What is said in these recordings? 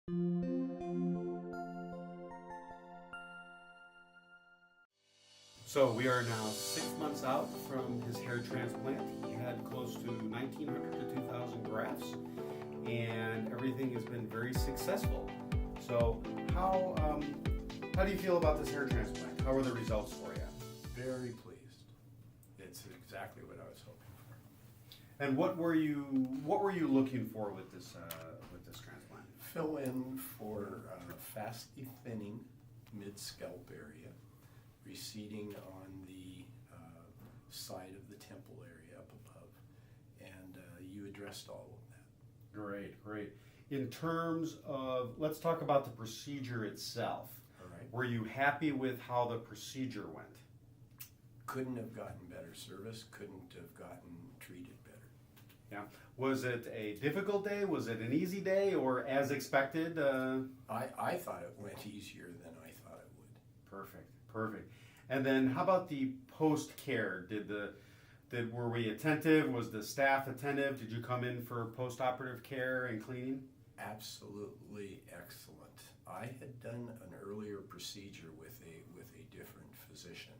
So we are now 6 months out from his hair transplant. He had close to 1,900 to 2,000 grafts, and everything has been very successful. So how do you feel about this hair transplant? How are the results for you? Very pleased. It's exactly what I was hoping for. And what were you looking for with this transplant? Fill in for fastly thinning mid-scalp area, receding on the side of the temple area up above, and you addressed all of that. Great, great. In terms of, let's talk about the procedure itself. All right. Were you happy with how the procedure went? Couldn't have gotten better service, couldn't have gotten treated better. Yeah. Was it a difficult day? Was it an easy day, or as expected? I thought it went easier than I thought it would. Perfect, perfect. And then how about the post-care? Were we attentive? Was the staff attentive? Did you come in for post-operative care and cleaning? Absolutely excellent. I had done an earlier procedure with a different physician,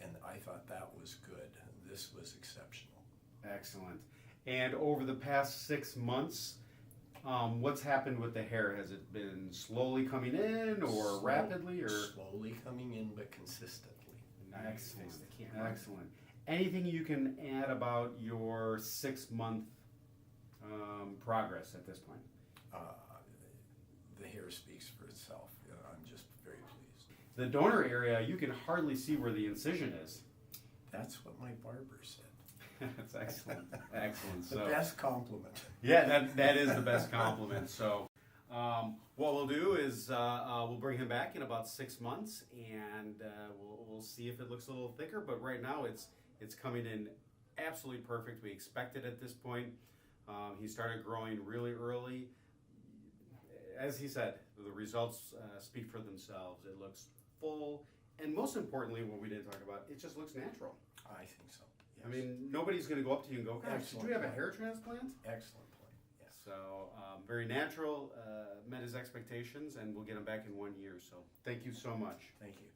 and I thought that was good. This was exceptional. Excellent. And over the past 6 months, what's happened with the hair? Has it been slowly coming in, or rapidly, or slowly coming in, but consistently? Excellent. Excellent. Anything you can add about your 6-month progress at this point? The hair speaks for itself. I'm just very pleased. The donor area, you can hardly see where the incision is. That's what my barber said. That's excellent. Excellent. The best compliment. Yeah, that is the best compliment. So what we'll do is we'll bring him back in about 6 months, and we'll see if it looks a little thicker. But right now it's coming in absolutely perfect. We expect it at this point. He started growing really early. As he said, the results speak for themselves. It looks full, and most importantly, what we didn't talk about, it just looks natural. I think so. Yes. I mean, nobody's going to go up to you and go, "Gosh, did you have a hair transplant?" Excellent point. Yes. So very natural, met his expectations, and we'll get him back in 1 year. So thank you so much. Thank you.